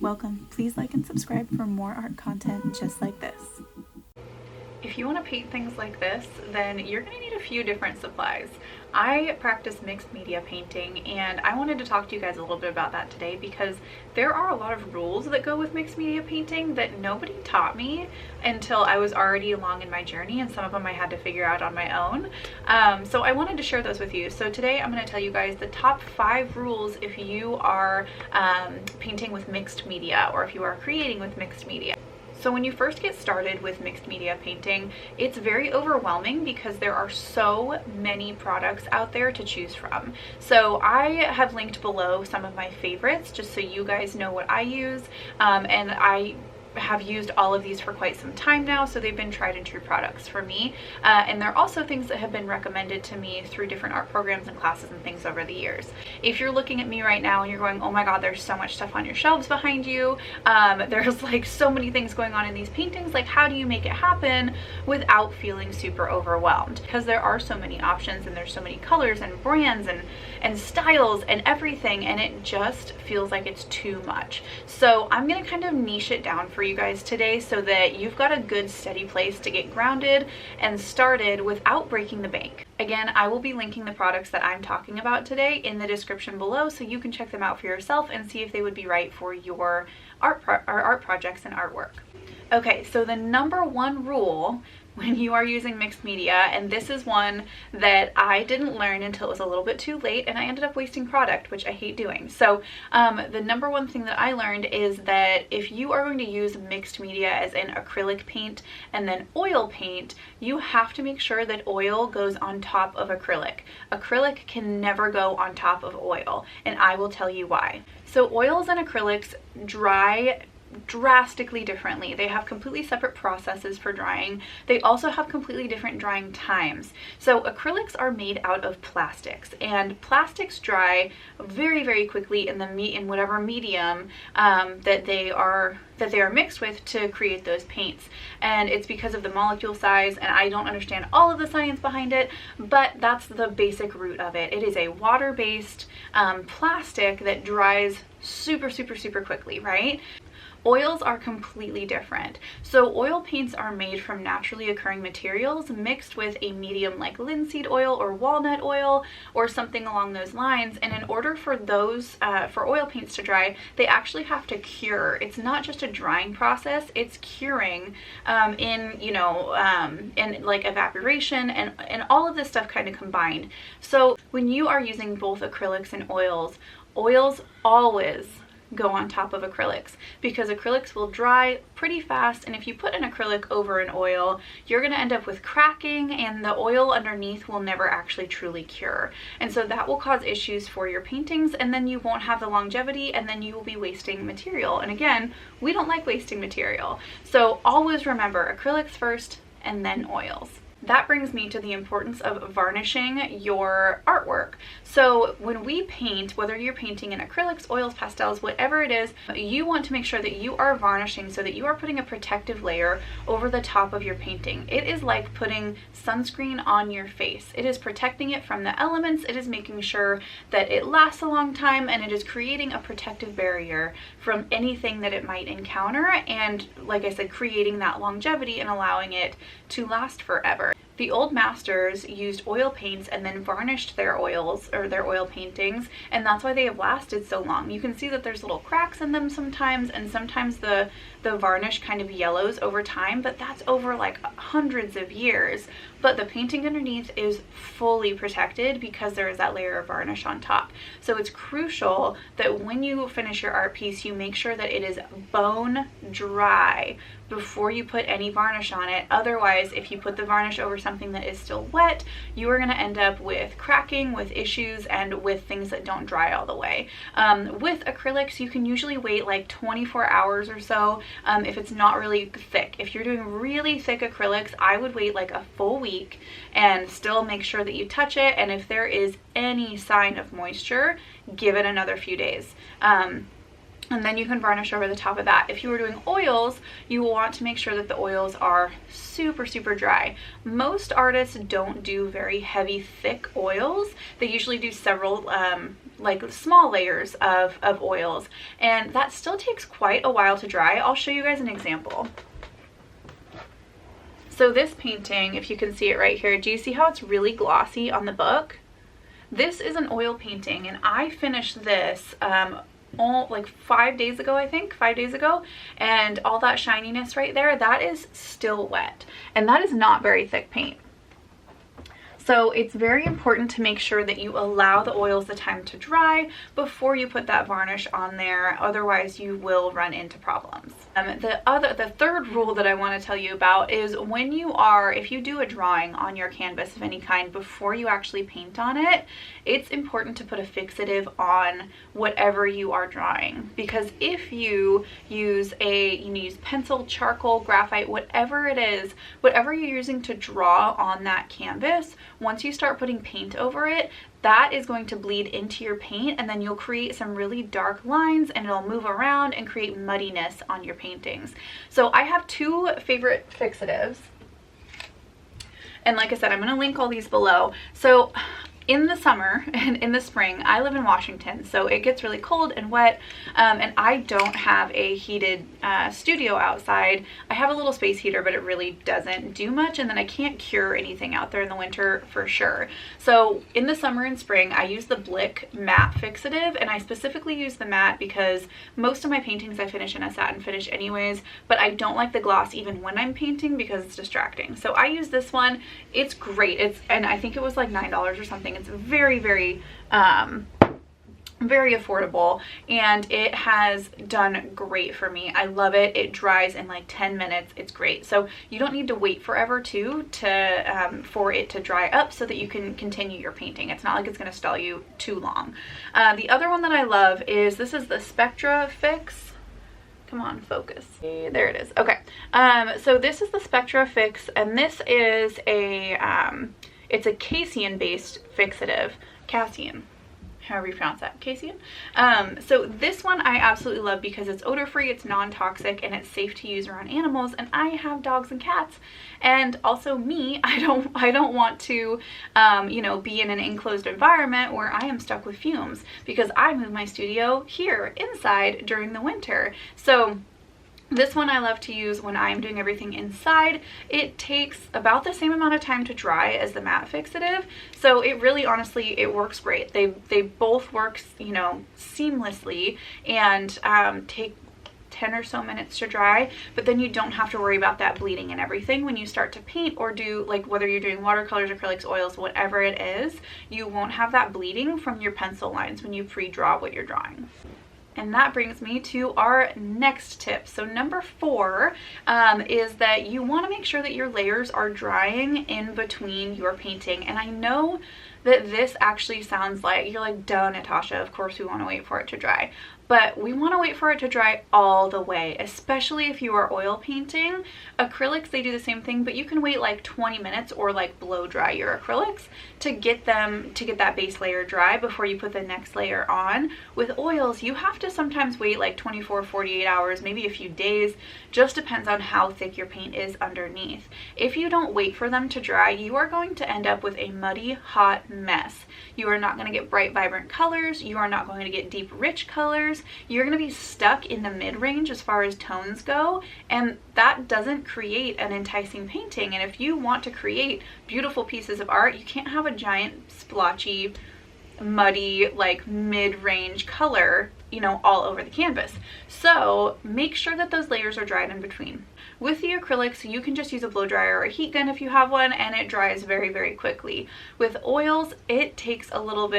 Welcome. Please like and subscribe for more art content just like this. If you want to paint things like this, then you're going to need a few different supplies. I practice mixed media painting, and I wanted to talk to you guys a little bit about that today because there are a lot of rules that go with mixed media painting that nobody taught me until I was already along in my journey, and some of them I had to figure out on my own. So I wanted to share those with you. So today I'm going to tell you guys the top 5 rules if you are painting with mixed media, or if you are creating with mixed media. So when you first get started with mixed media painting, it's very overwhelming because there are so many products out there to choose from. So I have linked below some of my favorites just so you guys know what I use, and I have used all of these for quite some time now, so they've been tried and true products for me, and they're also things that have been recommended to me through different art programs and classes and things over the years. If you're looking at me right now and you're going, oh my god, there's so much stuff on your shelves behind you, there's like so many things going on in these paintings, like how do you make it happen without feeling super overwhelmed? Because there are so many options and there's so many colors and brands and styles and everything, and it just feels like it's too much. So I'm gonna kind of niche it down for you guys today so that you've got a good steady place to get grounded and started without breaking the bank. Again, I will be linking the products that I'm talking about today in the description below so you can check them out for yourself and see if they would be right for your art projects and artwork. Okay, so the number 1 rule when you are using mixed media, and this is one that I didn't learn until it was a little bit too late and I ended up wasting product, which I hate doing. So the number 1 thing that I learned is that if you are going to use mixed media as in acrylic paint and then oil paint, you have to make sure that oil goes on top of acrylic. Acrylic can never go on top of oil, and I will tell you why. So oils and acrylics dry drastically differently. They have completely separate processes for drying. They also have completely different drying times. So acrylics are made out of plastics, and plastics dry very, very quickly in whatever medium that they are mixed with to create those paints. And it's because of the molecule size, and I don't understand all of the science behind it, but that's the basic root of it. It is a water-based plastic that dries super, super, super quickly, right? Oils are completely different. So oil paints are made from naturally occurring materials mixed with a medium like linseed oil or walnut oil or something along those lines. And in order for those, for oil paints to dry, they actually have to cure. It's not just a drying process, it's curing in like evaporation and all of this stuff kind of combined. So when you are using both acrylics and oils always go on top of acrylics because acrylics will dry pretty fast, and if you put an acrylic over an oil, you're going to end up with cracking and the oil underneath will never actually truly cure, and so that will cause issues for your paintings, and then you won't have the longevity, and then you will be wasting material. And again, we don't like wasting material, so always remember acrylics first and then oils. That brings me to the importance of varnishing your artwork. So when we paint, whether you're painting in acrylics, oils, pastels, whatever it is, you want to make sure that you are varnishing so that you are putting a protective layer over the top of your painting. It is like putting sunscreen on your face. It is protecting it from the elements, it is making sure that it lasts a long time, and it is creating a protective barrier from anything that it might encounter, and like I said, creating that longevity and allowing it to last forever. The old masters used oil paints and then varnished their oils or their oil paintings, and that's why they have lasted so long. You can see that there's little cracks in them sometimes, and sometimes the varnish kind of yellows over time, but that's over like hundreds of years. But the painting underneath is fully protected because there is that layer of varnish on top. So it's crucial that when you finish your art piece, you make sure that it is bone dry before you put any varnish on it. Otherwise, if you put the varnish over something that is still wet, you are going to end up with cracking, with issues, and with things that don't dry all the way. With acrylics, you can usually wait like 24 hours or so if it's not really thick. If you're doing really thick acrylics, I would wait like a full week and still make sure that you touch it, and if there is any sign of moisture, give it another few days. And then you can varnish over the top of that. If you were doing oils, you will want to make sure that the oils are super, super dry. Most artists don't do very heavy, thick oils. They usually do several like small layers of oils, and that still takes quite a while to dry. I'll show you guys an example. So this painting, if you can see it right here, do you see how it's really glossy on the book? This is an oil painting, and I finished this like 5 days ago, I think 5 days ago, and all that shininess right there, that is still wet, and that is not very thick paint. So it's very important to make sure that you allow the oils the time to dry before you put that varnish on there. Otherwise, you will run into problems. The third rule that I want to tell you about is if you do a drawing on your canvas of any kind before you actually paint on it, it's important to put a fixative on whatever you are drawing. Because if you use pencil, charcoal, graphite, whatever it is, whatever you're using to draw on that canvas, once you start putting paint over it, that is going to bleed into your paint, and then you'll create some really dark lines, and it'll move around and create muddiness on your paintings. So I have two favorite fixatives, and like I said, I'm going to link all these below. So in the summer and in the spring, I live in Washington, so it gets really cold and wet, and I don't have a heated studio outside. I have a little space heater, but it really doesn't do much, and then I can't cure anything out there in the winter for sure. So in the summer and spring, I use the Blick matte fixative, and I specifically use the matte because most of my paintings I finish in a satin finish anyways, but I don't like the gloss even when I'm painting because it's distracting. So I use this one. It's great. And I think it was like $9 or something. It's very, very affordable, and it has done great for me. I love it. It dries in like 10 minutes. It's great. So you don't need to wait forever for it to dry up so that you can continue your painting. It's not like it's going to stall you too long. The other one that I love is the Spectra Fix. Come on, focus. There it is. Okay. So this is the Spectra Fix, and this is it's a Casein based fixative. Casein, however you pronounce that, Casein. So this one I absolutely love because it's odor free, it's non-toxic, and it's safe to use around animals, and I have dogs and cats, and also me, I don't want to be in an enclosed environment where I am stuck with fumes, because I move my studio here inside during the winter. So this one I love to use when I'm doing everything inside. It takes about the same amount of time to dry as the matte fixative, so it really, honestly, it works great. They both work, seamlessly, and take 10 or so minutes to dry, but then you don't have to worry about that bleeding and everything when you start to paint or do, like, whether you're doing watercolors, acrylics, oils, whatever it is, you won't have that bleeding from your pencil lines when you pre-draw what you're drawing. And that brings me to our next tip. So number 4 is that you want to make sure that your layers are drying in between your painting. And I know that this actually sounds like you're like, duh, Natasha, of course we want to wait for it to dry. But we want to wait for it to dry all the way, especially if you are oil painting. Acrylics, they do the same thing, but you can wait like 20 minutes or like blow dry your acrylics to get that base layer dry before you put the next layer on. With oils, you have to sometimes wait like 24, 48 hours, maybe a few days, just depends on how thick your paint is underneath. If you don't wait for them to dry, you are going to end up with a muddy, hot mess. You are not going to get bright, vibrant colors. You are not going to get deep, rich colors. You're going to be stuck in the mid-range as far as tones go, and that doesn't create an enticing painting. And if you want to create beautiful pieces of art, you can't have a giant splotchy, muddy, like mid-range color, all over the canvas. So make sure that those layers are dried in between. With the acrylics, you can just use a blow dryer or a heat gun if you have one, and it dries very, very quickly. With oils, it takes a little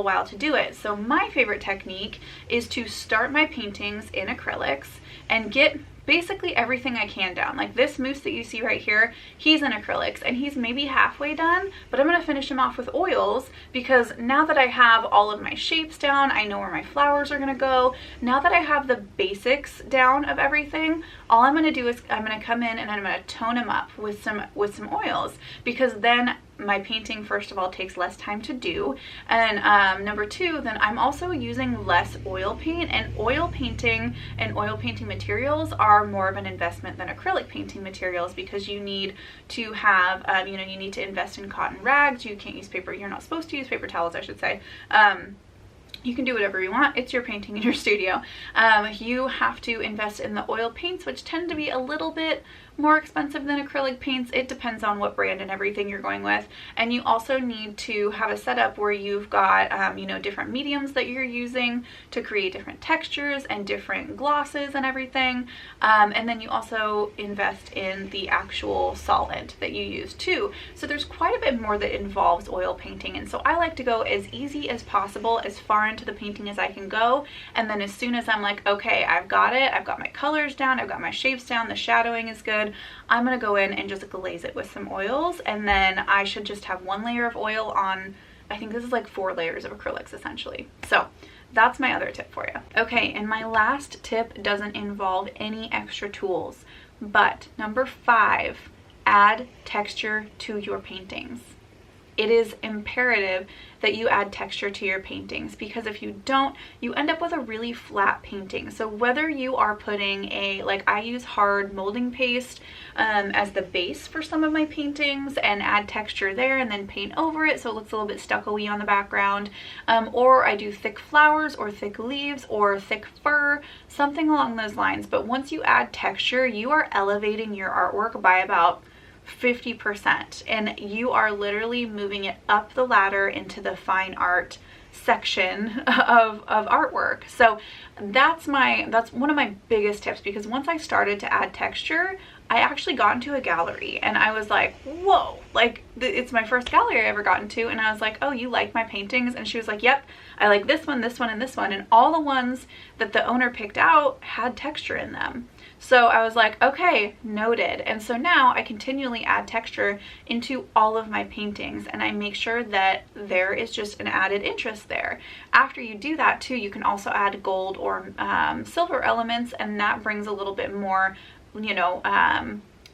while to do it. So my favorite technique is to start my paintings in acrylics and get basically everything I can down. Like this moose that you see right here, he's in acrylics and he's maybe halfway done, but I'm going to finish him off with oils because now that I have all of my shapes down, I know where my flowers are going to go. Now that I have the basics down of everything, all I'm going to do is I'm going to come in and I'm going to tone him up with some oils, because then my painting, first of all, takes less time to do, and number 2, then I'm also using less oil paint, and oil painting and oil painting materials are more of an investment than acrylic painting materials, because you need to have you need to invest in cotton rags. You can't use paper, you're not supposed to use paper towels, I should say. You can do whatever you want. It's your painting in your studio. You have to invest in the oil paints, which tend to be a little bit more expensive than acrylic paints. It depends on what brand and everything you're going with. And you also need to have a setup where you've got, you know, different mediums that you're using to create different textures and different glosses and everything. And then you also invest in the actual solvent that you use too. So there's quite a bit more that involves oil painting. And so I like to go as easy as possible, as far into the painting as I can go. And then as soon as I'm like, okay, I've got it, I've got my colors down, I've got my shapes down, the shadowing is good, I'm gonna go in and just glaze it with some oils. And then I should just have one layer of oil on, I think this is like 4 layers of acrylics essentially. So that's my other tip for you. Okay, and my last tip doesn't involve any extra tools, but number 5, add texture to your paintings. It is imperative that you add texture to your paintings, because if you don't, you end up with a really flat painting. So whether you are putting I use hard molding paste as the base for some of my paintings and add texture there and then paint over it so it looks a little bit stucco-y on the background, or I do thick flowers or thick leaves or thick fur, something along those lines. But once you add texture, you are elevating your artwork by about 50%, and you are literally moving it up the ladder into the fine art section of artwork. So that's one of my biggest tips, because once I started to add texture, I actually got into a gallery and I was like, whoa, like it's my first gallery I ever got into. And I was like, oh, you like my paintings? And she was like, yep, I like this one, this one, and this one. And all the ones that the owner picked out had texture in them. So I was like, okay, noted. And so now I continually add texture into all of my paintings, and I make sure that there is just an added interest there. After you do that too, you can also add gold or silver elements, and that brings a little bit more, you know,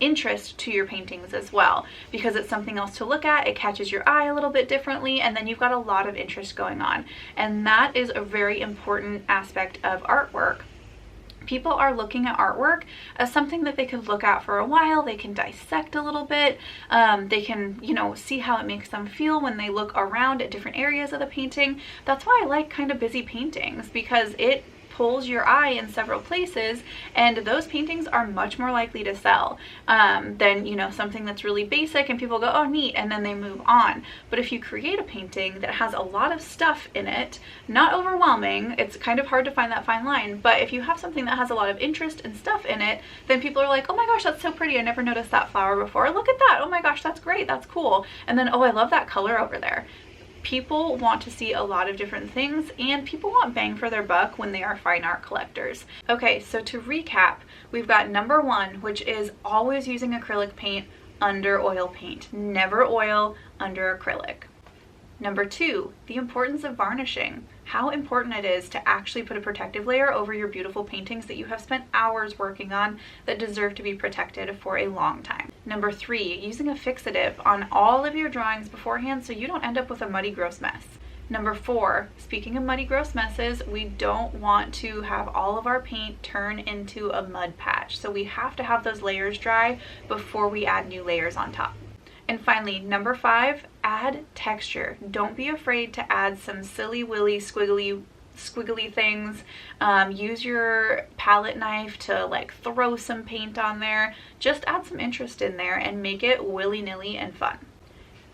interest to your paintings as well, because it's something else to look at. It catches your eye a little bit differently, and then you've got a lot of interest going on. And that is a very important aspect of artwork. People are looking at artwork as something that they could look at for a while. They can dissect a little bit. They can, you know, see how it makes them feel when they look around at different areas of the painting. That's why I like kind of busy paintings, because it pulls your eye in several places, and those paintings are much more likely to sell than, you know, something that's really basic and people go, oh neat, and then they move on. But if you create a painting that has a lot of stuff in it, not overwhelming, it's kind of hard to find that fine line, but if you have something that has a lot of interest and stuff in it, then people are like, oh my gosh, that's so pretty, I never noticed that flower before, look at that, oh my gosh, that's great, that's cool, and then, oh, I love that color over there. People want to see a lot of different things, and people want bang for their buck when they are fine art collectors. Okay, so to recap, we've got number 1, which is always using acrylic paint under oil paint. Never oil under acrylic. Number 2, the importance of varnishing. How important it is to actually put a protective layer over your beautiful paintings that you have spent hours working on that deserve to be protected for a long time. Number 3, using a fixative on all of your drawings beforehand so you don't end up with a muddy, gross mess. Number 4, speaking of muddy, gross messes, we don't want to have all of our paint turn into a mud patch. So we have to have those layers dry before we add new layers on top. And finally, number 5, add texture. Don't be afraid to add some silly willy squiggly things. Use your palette knife to like throw some paint on there. Just add some interest in there and make it willy-nilly and fun.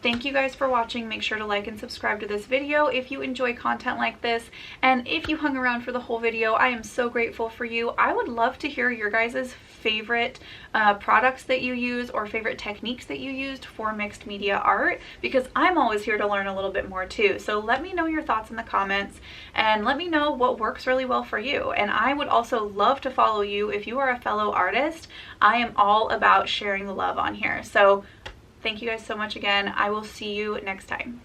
Thank you guys for watching. Make sure to like and subscribe to this video if you enjoy content like this. And if you hung around for the whole video, I am so grateful for you. I would love to hear your guys' favorite products that you use or favorite techniques that you used for mixed media art, because I'm always here to learn a little bit more too. So let me know your thoughts in the comments and let me know what works really well for you. And I would also love to follow you if you are a fellow artist. I am all about sharing the love on here. So thank you guys so much again. I will see you next time.